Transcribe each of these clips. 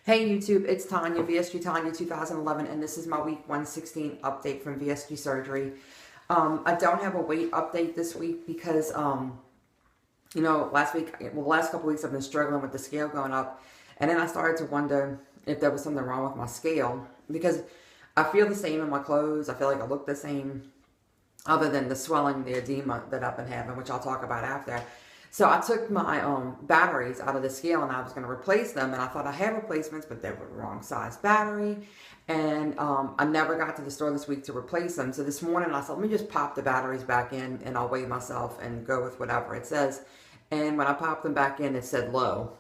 Hey YouTube, it's Tanya, VSG Tanya 2011, and this is my week 116 update from VSG Surgery. I don't have a weight update this week because, the last couple weeks I've been struggling with the scale going up, and then I started to wonder if there was something wrong with my scale because I feel the same in my clothes. I feel like I look the same, other than the swelling, the edema that I've been having, which I'll talk about after. So I took my batteries out of the scale and I was going to replace them, and I thought I had replacements, but they were the wrong size battery, and I never got to the store this week to replace them. So this morning I thought, let me just pop the batteries back in and I'll weigh myself and go with whatever it says. And when I popped them back in, it said low,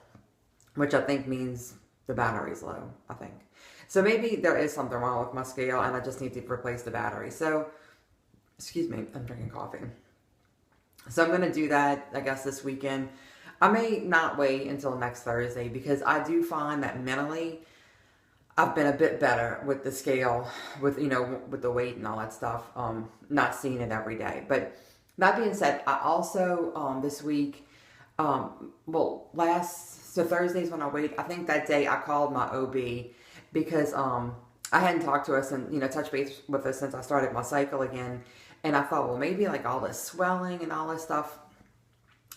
which I think means the battery's low, I think. So maybe there is something wrong with my scale and I just need to replace the battery. So, excuse me, I'm drinking coffee. So I'm going to do that, I guess, this weekend. I may not wait until next Thursday because I do find that mentally I've been a bit better with the scale, with the weight and all that stuff, not seeing it every day. But that being said, I also, this week, so Thursdays when I weighed, I think that day I called my OB because I hadn't talked to us and, touched base with us since I started my cycle again. And I thought, well, maybe like all this swelling and all this stuff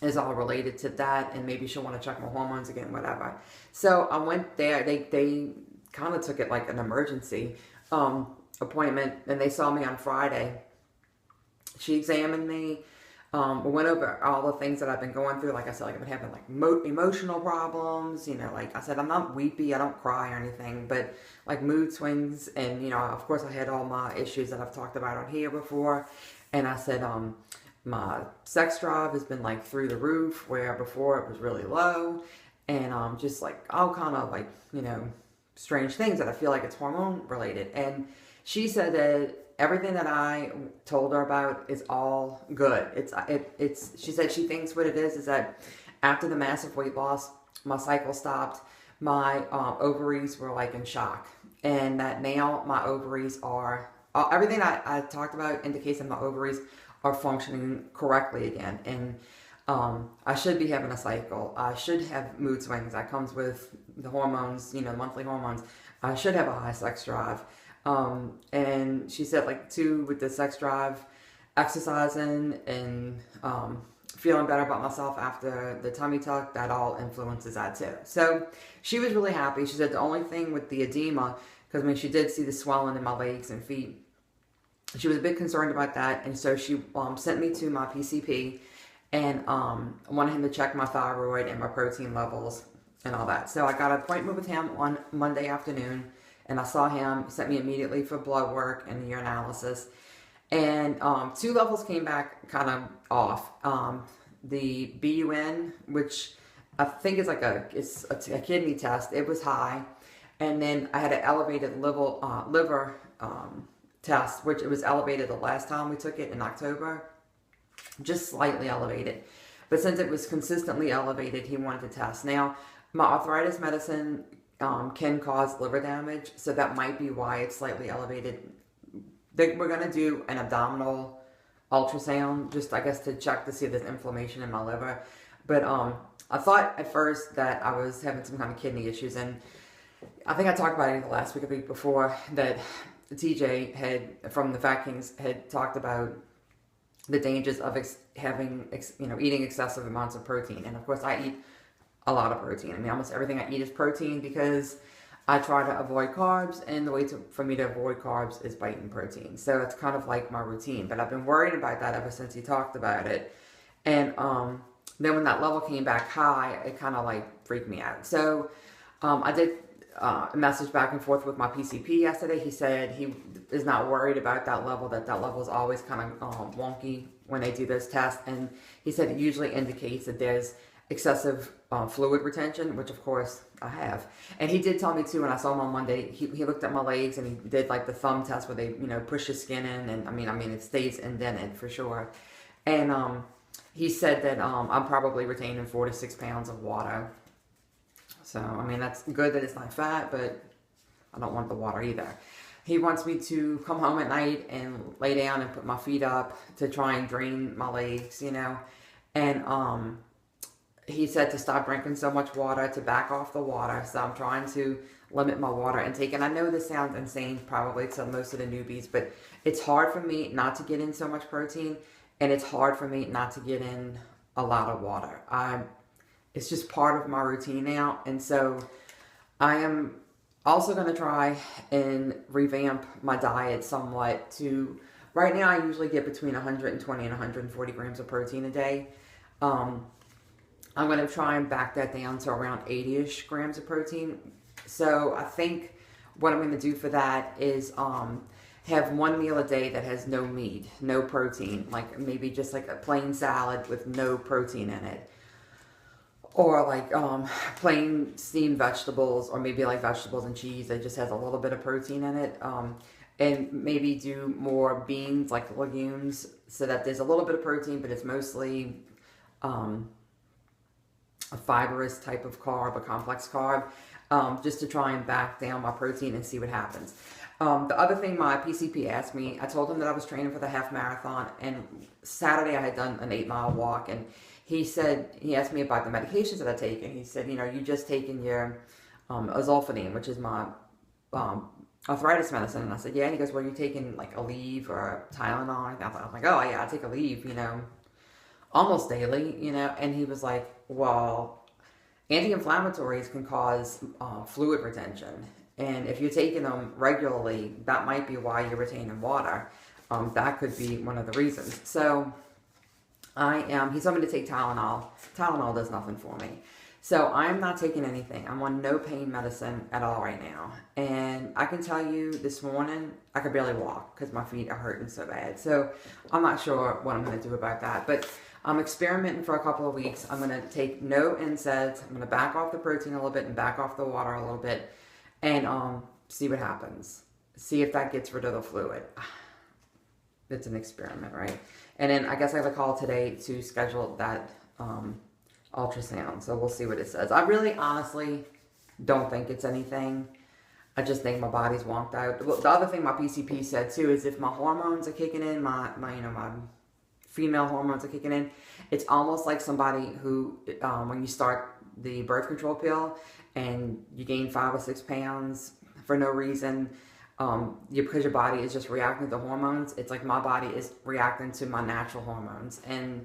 is all related to that, and maybe she'll want to check my hormones again, whatever. So I went there. They kind of took it like an emergency appointment, and they saw me on Friday. She examined me. We went over all the things that I've been going through. Like I said, like I've been having like emotional problems. Like I said, I'm not weepy. I don't cry or anything, but like mood swings. And of course, I had all my issues that I've talked about on here before. And I said, my sex drive has been like through the roof, where before it was really low, and just like all kind of like strange things that I feel like it's hormone related. And she said that everything that I told her about is all good. She said she thinks what it is that after the massive weight loss, my cycle stopped, my ovaries were like in shock. And that now my ovaries are, everything I talked about indicates that my ovaries are functioning correctly again. And I should be having a cycle. I should have mood swings. That comes with the hormones, the monthly hormones. I should have a high sex drive. And she said, like, too, with the sex drive, exercising and feeling better about myself after the tummy tuck, that all influences that too. So she was really happy. She said the only thing with the edema, because she did see the swelling in my legs and feet, she was a bit concerned about that, and so she sent me to my PCP and wanted him to check my thyroid and my protein levels and all that. So I got an appointment with him on Monday afternoon. And I saw him, sent me immediately for blood work and urinalysis. And 2 levels came back kind of off. The BUN, which I think is like it's a kidney test, it was high. And then I had an elevated liver test, which it was elevated the last time we took it in October. Just slightly elevated. But since it was consistently elevated, he wanted to test. Now, my arthritis medicine can cause liver damage, so that might be why it's slightly elevated. We're going to do an abdominal ultrasound, just I guess to check to see if there's inflammation in my liver. But I thought at first that I was having some kind of kidney issues, and I think I talked about it last week or the week before that TJ had, from the Fat Kings, had talked about the dangers of eating excessive amounts of protein. And of course I eat a lot of protein. Almost everything I eat is protein because I try to avoid carbs, and the way for me to avoid carbs is by eating protein. So it's kind of like my routine. But I've been worried about that ever since he talked about it. And then when that level came back high, it kind of like freaked me out. So I did a message back and forth with my PCP yesterday. He said he is not worried about that level, that level is always kind of wonky when they do this test. And he said it usually indicates that there's excessive fluid retention, which of course I have. And he did tell me too, when I saw him on Monday, he looked at my legs and he did like the thumb test where they push the skin in, and I mean it stays indented for sure. And he said that I'm probably retaining 4 to 6 pounds of water. So that's good that it's not fat, but I don't want the water either. He wants me to come home at night and lay down and put my feet up to try and drain my legs, and he said to stop drinking so much water, to back off the water. So I'm trying to limit my water intake. And I know this sounds insane probably to most of the newbies, but it's hard for me not to get in so much protein, and it's hard for me not to get in a lot of water. It's just part of my routine now. And so I am also going to try and revamp my diet somewhat to, right now I usually get between 120 and 140 grams of protein a day. I'm going to try and back that down to around 80-ish grams of protein. So I think what I'm going to do for that is have one meal a day that has no meat, no protein, like maybe just like a plain salad with no protein in it. Or like plain steamed vegetables, or maybe like vegetables and cheese that just has a little bit of protein in it. And maybe do more beans, like legumes, so that there's a little bit of protein, but it's mostly a fibrous type of carb, a complex carb, just to try and back down my protein and see what happens. The other thing my PCP asked me, I told him that I was training for the half marathon, and Saturday I had done an 8-mile walk, and he asked me about the medications that I take, and he said, you just taken your azolfidine, which is my arthritis medicine. And I said, yeah. And he goes, well, you taking like Aleve or Tylenol? And I was like, oh yeah, I take Aleve, almost daily, and he was like, well, anti-inflammatories can cause fluid retention. And if you're taking them regularly, that might be why you're retaining water. That could be one of the reasons. So he told me to take Tylenol. Tylenol does nothing for me. So I'm not taking anything. I'm on no pain medicine at all right now. And I can tell you this morning, I could barely walk because my feet are hurting so bad. So I'm not sure what I'm going to do about that. But I'm experimenting for a couple of weeks. I'm going to take no NSAIDs. I'm going to back off the protein a little bit and back off the water a little bit. And see what happens. See if that gets rid of the fluid. It's an experiment, right? And then I guess I have a call today to schedule that ultrasound. So we'll see what it says. I really honestly don't think it's anything. I just think my body's wonked out. Well, the other thing my PCP said too is if my hormones are kicking in, my female hormones are kicking in, it's almost like somebody who, when you start the birth control pill and you gain 5 or 6 pounds for no reason, because your body is just reacting to the hormones. It's like my body is reacting to my natural hormones. And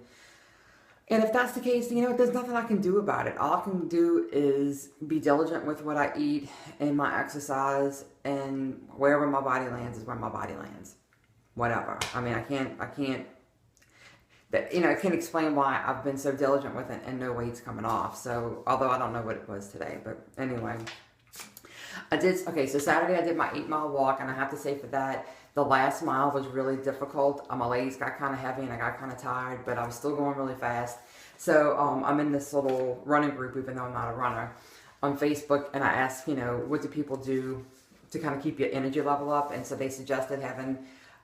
if that's the case, there's nothing I can do about it. All I can do is be diligent with what I eat and my exercise, and wherever my body lands is where my body lands. Whatever. I mean, I can't explain why I've been so diligent with it and no weight's coming off. So, although I don't know what it was today, but anyway. So Saturday I did my 8-mile walk, and I have to say for that, the last mile was really difficult. My legs got kind of heavy and I got kind of tired, but I was still going really fast. So I'm in this little running group, even though I'm not a runner, on Facebook, and I asked, what do people do to kind of keep your energy level up? And so they suggested having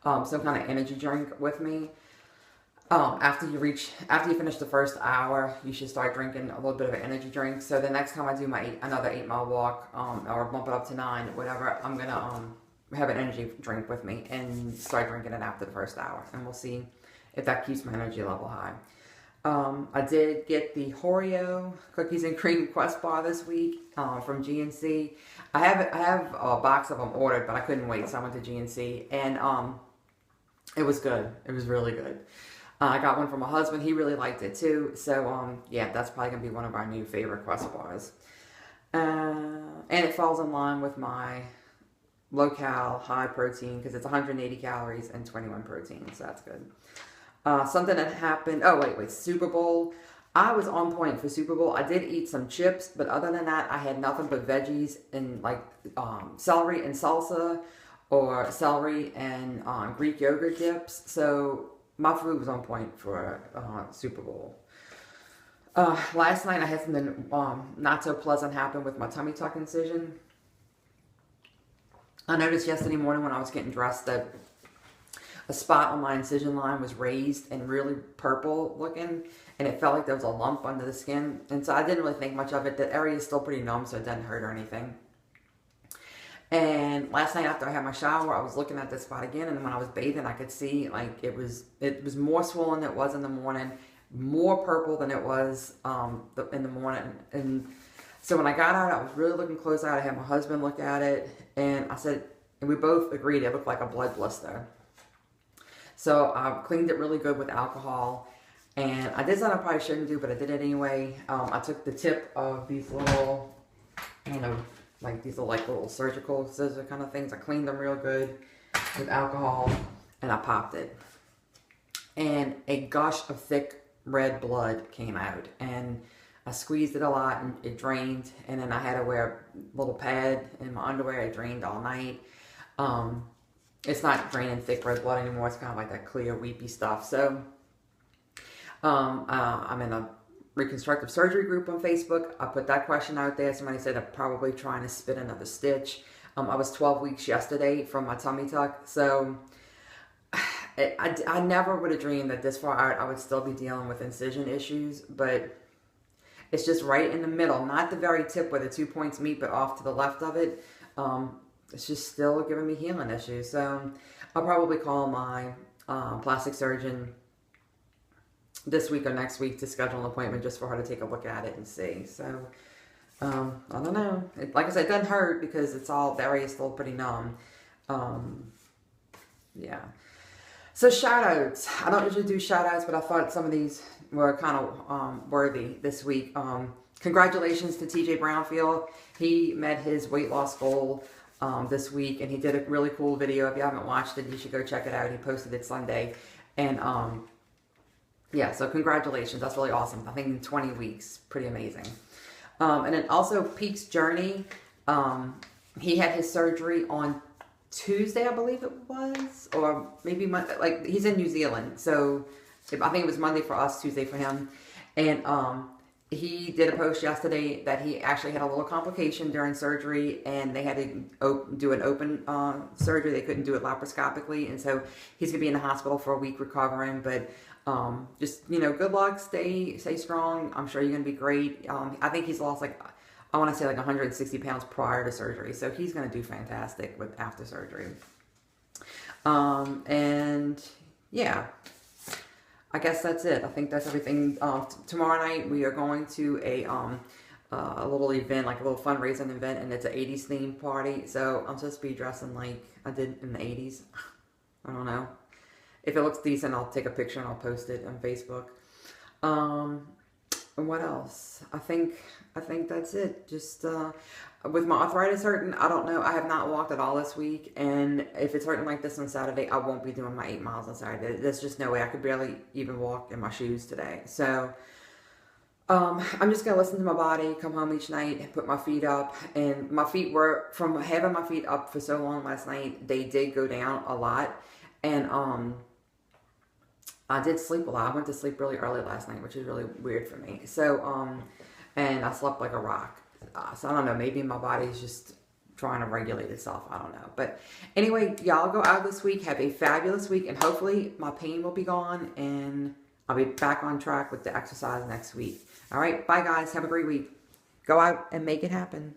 some kind of energy drink with me. After you finish the first hour, you should start drinking a little bit of an energy drink. So the next time I do another 8-mile walk, or bump it up to 9, whatever, I'm gonna have an energy drink with me and start drinking it after the first hour, and we'll see if that keeps my energy level high. I did get the Oreo cookies and cream Quest bar this week from GNC. I have a box of them ordered, but I couldn't wait, so I went to GNC, and it was good. It was really good. I got one from my husband. He really liked it too. So, yeah, that's probably going to be one of our new favorite Quest bars. And it falls in line with my low-cal, high-protein, because it's 180 calories and 21 protein, so that's good. Something that happened, Super Bowl. I was on point for Super Bowl. I did eat some chips, but other than that, I had nothing but veggies and like celery and salsa, or celery and Greek yogurt dips. So my food was on point for Super Bowl. Last night I had something not so pleasant happen with my tummy tuck incision. I noticed yesterday morning when I was getting dressed that a spot on my incision line was raised and really purple looking, and it felt like there was a lump under the skin. And so I didn't really think much of it. The area is still pretty numb, so it doesn't hurt or anything. And last night after I had my shower, I was looking at this spot again, and when I was bathing, I could see like it was more swollen than it was in the morning, more purple than it was in the morning. And so when I got out, I was really looking close at it. I had my husband look at it, and I said, and we both agreed it looked like a blood blister. So I cleaned it really good with alcohol. And I did something I probably shouldn't do, but I did it anyway. I took the tip of these little, I don't know, like these little surgical scissor kind of things. I cleaned them real good with alcohol, and I popped it. And a gush of thick red blood came out. And I squeezed it a lot, and it drained. And then I had to wear a little pad in my underwear. It drained all night. It's not draining thick red blood anymore. It's kind of like that clear, weepy stuff. So I'm in a reconstructive surgery group on Facebook. I put that question out there. Somebody said I'm probably trying to spit another stitch. I was 12 weeks yesterday from my tummy tuck. So I never would have dreamed that this far out I would still be dealing with incision issues. But it's just right in the middle. Not the very tip where the 2 points meet, but off to the left of it. It's just still giving me healing issues. So I'll probably call my plastic surgeon this week or next week to schedule an appointment just for her to take a look at it and see. So I don't know. Like I said, it doesn't hurt because it's all, the area is still pretty numb. Yeah. So shout outs. I don't usually do shout outs, but I thought some of these were kind of worthy this week. Congratulations to TJ Brownfield. He met his weight loss goal this week, and he did a really cool video. If you haven't watched it, you should go check it out. He posted it Sunday. And yeah, so congratulations. That's really awesome. I think in 20 weeks, pretty amazing. And then also Peak's Journey. He had his surgery on Tuesday, I believe it was, or maybe Monday. Like, he's in New Zealand, so I think it was Monday for us, Tuesday for him. And he did a post yesterday that he actually had a little complication during surgery, and they had to do an open surgery. They couldn't do it laparoscopically, and so he's gonna be in the hospital for a week recovering. But just, you know, good luck. Stay strong. I'm sure you're gonna be great. I think he's lost like, I want to say like 160 pounds prior to surgery, so he's gonna do fantastic with after surgery. And yeah, I guess that's it. I think that's everything. Tomorrow night we are going to a little event, like a little fundraising event, and it's an 80s themed party. So I'm supposed to be dressing like I did in the 80s. I don't know. If it looks decent, I'll take a picture and I'll post it on Facebook. And what else? I think that's it. Just with my arthritis hurting, I don't know. I have not walked at all this week, and if it's hurting like this on Saturday, I won't be doing my 8 miles on Saturday. There's just no way. I could barely even walk in my shoes today. So I'm just gonna listen to my body, come home each night and put my feet up. And my feet were, from having my feet up for so long last night, they did go down a lot. And I did sleep a lot. I went to sleep really early last night, which is really weird for me. So and I slept like a rock. So I don't know, maybe my body's just trying to regulate itself. I don't know. But anyway, y'all go out this week. Have a fabulous week. And hopefully my pain will be gone. And I'll be back on track with the exercise next week. All right. Bye, guys. Have a great week. Go out and make it happen.